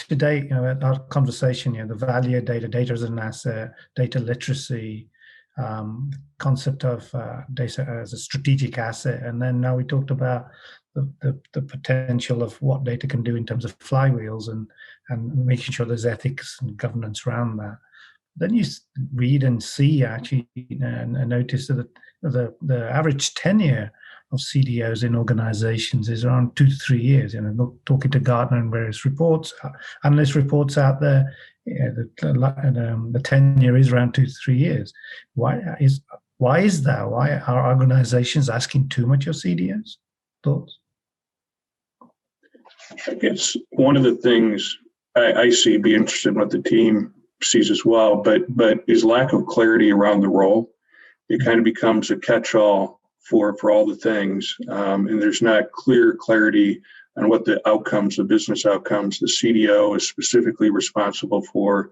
to date, our conversation, the value of data as an asset, data literacy, concept of data as a strategic asset, and then now we talked about the potential of what data can do in terms of flywheels and making sure there's ethics and governance around that. Then you read and see actually and notice that the average tenure of CDOs in organizations is around 2 to 3 years. Talking to Gartner and various reports, analyst reports out there, the tenure is around 2 to 3 years. Why is that? Why are organizations asking too much of CDOs? Thoughts? I guess one of the things I see, be interested in what the team sees as well, but is lack of clarity around the role. It kind of becomes a catch-all for all the things, and there's not clear clarity on what the outcomes, the business outcomes, the CDO is specifically responsible for.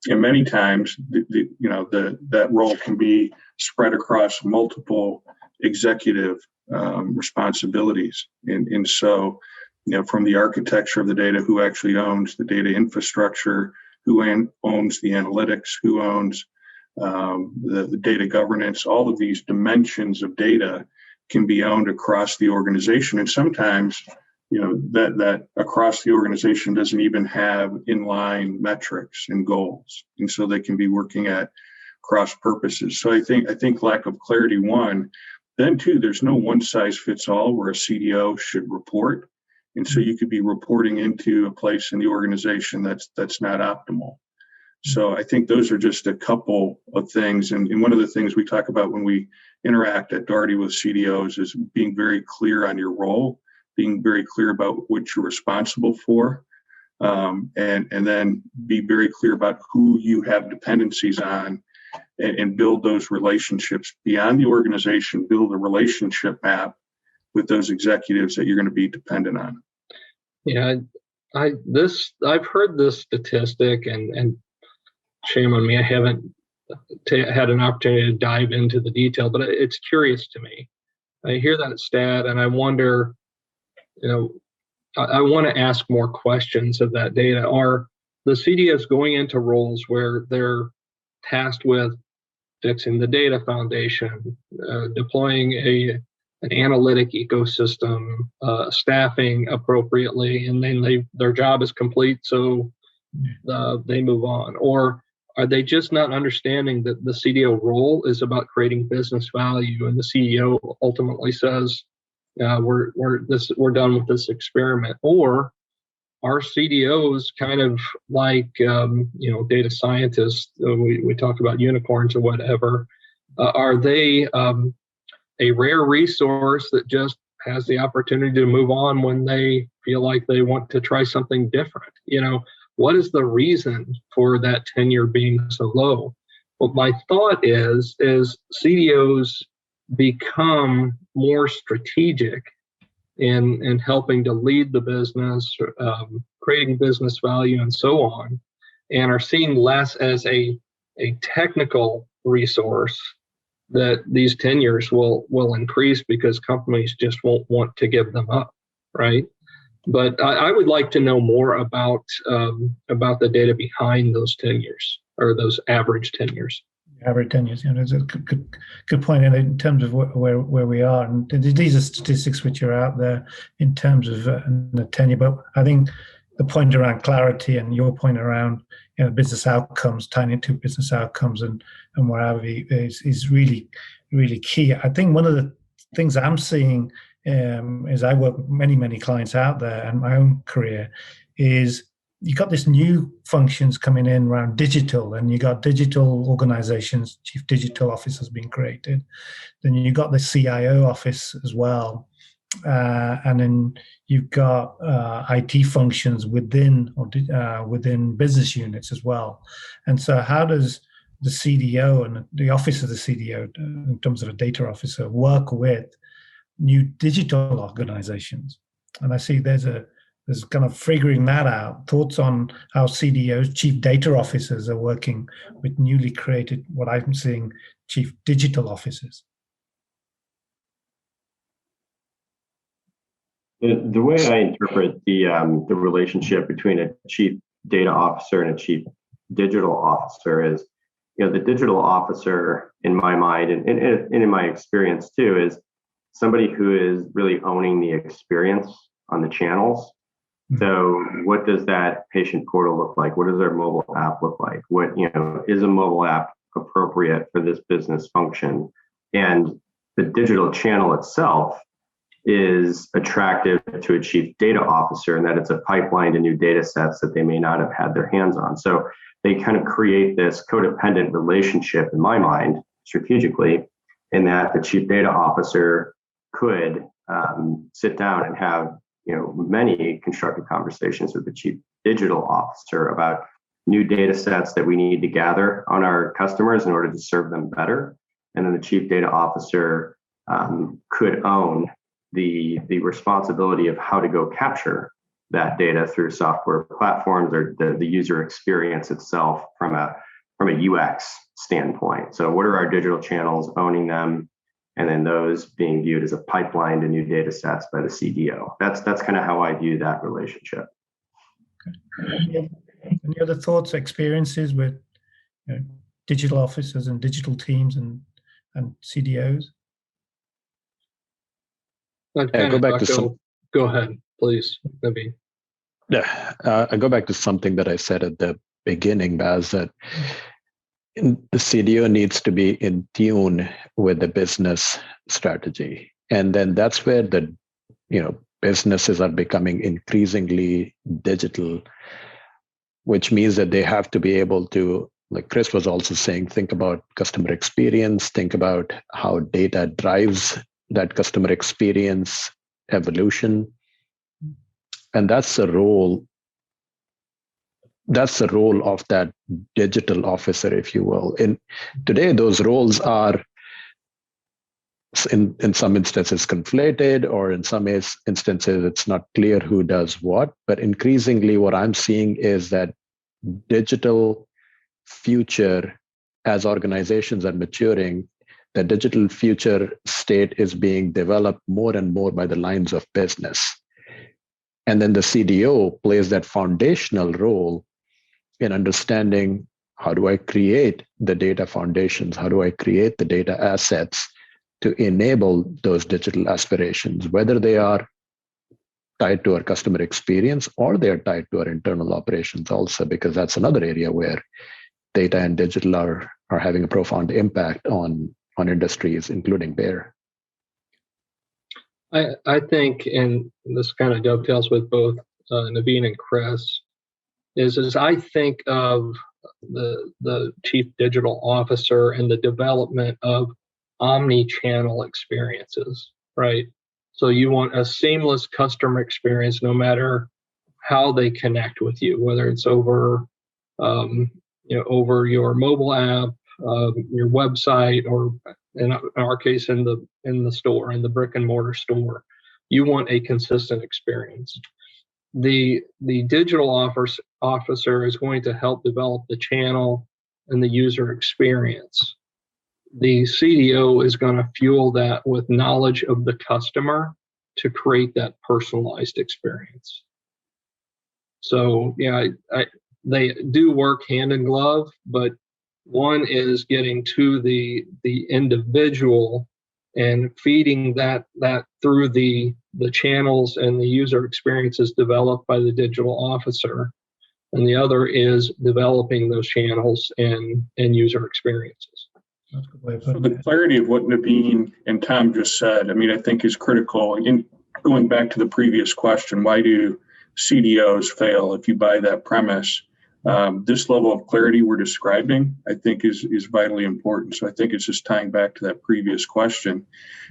And many times, that role can be spread across multiple executive responsibilities, and so from the architecture of the data, who actually owns the data infrastructure, who owns the analytics, who owns the data governance, all of these dimensions of data can be owned across the organization. And sometimes, that across the organization doesn't even have inline metrics and goals. And so they can be working at cross purposes. So I think lack of clarity, one. Then two, there's no one size fits all where a CDO should report. And so you could be reporting into a place in the organization that's not optimal. So I think those are just a couple of things. And one of the things we talk about when we interact at Daugherty with CDOs is being very clear on your role, being very clear about what you're responsible for, and then be very clear about who you have dependencies on, and build those relationships beyond the organization, build a relationship map with those executives that you're going to be dependent on. Yeah, I've heard this statistic, and shame on me, I haven't had an opportunity to dive into the detail, but it's curious to me. I hear that stat, and I wonder, I want to ask more questions of that data. Are the CDOs going into roles where they're tasked with fixing the data foundation, deploying an analytic ecosystem, staffing appropriately, and then their job is complete, so they move on? Or are they just not understanding that the CDO role is about creating business value, and the CEO ultimately says, we're done with this experiment? Or are CDOs kind of like data scientists? We talk about unicorns or whatever. Are they a rare resource that just has the opportunity to move on when they feel like they want to try something different? What is the reason for that tenure being so low? Well, my thought is CDOs become more strategic in helping to lead the business, creating business value, and so on, and are seen less as a technical resource that these tenures will increase because companies just won't want to give them up, right? But I would like to know more about the data behind those tenures, or those average tenures. Average tenures, that's a good point. And in terms of where we are, and these are statistics which are out there in terms of the tenure. But I think the point around clarity and your point around business outcomes, tying into business outcomes and what have you, is really, really key. I think one of the things I'm seeing as I work with many clients out there, and my own career, is you got this new functions coming in around digital, and you got digital organizations, chief digital officers being created. Then you got the CIO office as well, and then you've got IT functions within business units as well. And so, how does the CDO and the office of the CDO, in terms of a data officer, work with new digital organizations? And I see there's kind of figuring that out. Thoughts on how CDOs, chief data officers, are working with newly created, what I'm seeing, chief digital officers. The way I interpret the relationship between a chief data officer and a chief digital officer is, the digital officer, in my mind and in my experience too, is somebody who is really owning the experience on the channels. So what does that patient portal look like? What does their mobile app look like? What, is a mobile app appropriate for this business function? And the digital channel itself is attractive to a chief data officer in that it's a pipeline to new data sets that they may not have had their hands on. So they kind of create this codependent relationship, in my mind, strategically, in that the chief data officer could sit down and have many constructive conversations with the chief digital officer about new data sets that we need to gather on our customers in order to serve them better. And then the chief data officer could own the responsibility of how to go capture that data through software platforms or the user experience itself from a UX standpoint. So what are our digital channels, owning them, and then those being viewed as a pipeline to new data sets by the CDO. That's kind of how I view that relationship. Okay. Any other thoughts, experiences with digital officers and digital teams and CDOs? Go ahead, please, Naveen. Yeah, I go back to something that I said at the beginning, Baz, that the CDO needs to be in tune with the business strategy. And then that's where the, businesses are becoming increasingly digital, which means that they have to be able to, like Chris was also saying, think about customer experience, think about how data drives that customer experience evolution. And that's the role of that digital officer, if you will. And today, those roles are, in some instances, conflated, or in some instances, it's not clear who does what. But increasingly, what I'm seeing is that digital future, as organizations are maturing, the digital future state is being developed more and more by the lines of business. And then the CDO plays that foundational role in understanding, how do I create the data foundations? How do I create the data assets to enable those digital aspirations, whether they are tied to our customer experience or they are tied to our internal operations also, because that's another area where data and digital are having a profound impact on industries, including Bayer. I think, and this kind of dovetails with both Naveen and Chris, is I think of the chief digital officer and the development of omni-channel experiences, right? So you want a seamless customer experience no matter how they connect with you, whether it's over over your mobile app, your website, or in our case, in the store, in the brick and mortar store. You want a consistent experience. The digital officer is going to help develop the channel and the user experience. The CDO is going to fuel that with knowledge of the customer to create that personalized experience. So they do work hand in glove, but one is getting to the individual and feeding that through the channels and the user experiences developed by the digital officer, and the other is developing those channels and user experiences. So the clarity of what Naveen and Tom just said, I think is critical. In going back to the previous question, why do CDOs fail? If you buy that premise, this level of clarity we're describing, I think is vitally important. So I think it's just tying back to that previous question.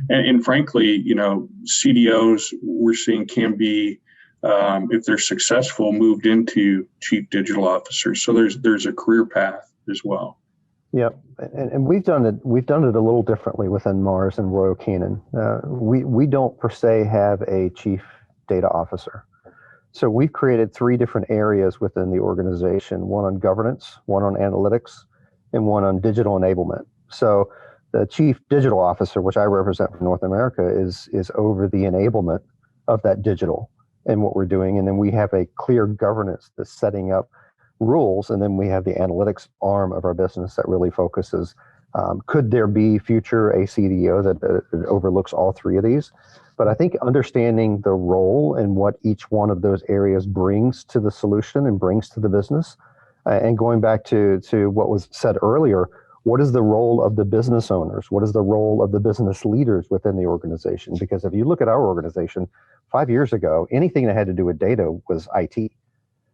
And frankly, CDOs we're seeing can be, if they're successful, moved into chief digital officers. So there's a career path as well. Yeah, and we've done it a little differently within Mars and Royal Canin. We don't per se have a chief data officer. So we've created 3 different areas within the organization, one on governance, one on analytics, and one on digital enablement. So the chief digital officer, which I represent for North America, is over the enablement of that digital. in what we're doing. And then we have a clear governance that's setting up rules. And then we have the analytics arm of our business that really focuses. Could there be future a CDO that overlooks all three of these? But I think understanding the role and what each one of those areas brings to the solution and brings to the business, and going back to what was said earlier, what is the role of the business owners? What is the role of the business leaders within the organization? Because if you look at our organization, 5 years ago, anything that had to do with data was IT.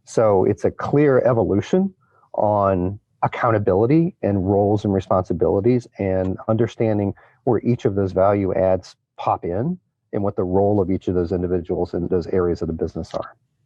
So it's a clear evolution on accountability and roles and responsibilities, and understanding where each of those value adds pop in and what the role of each of those individuals in those areas of the business are.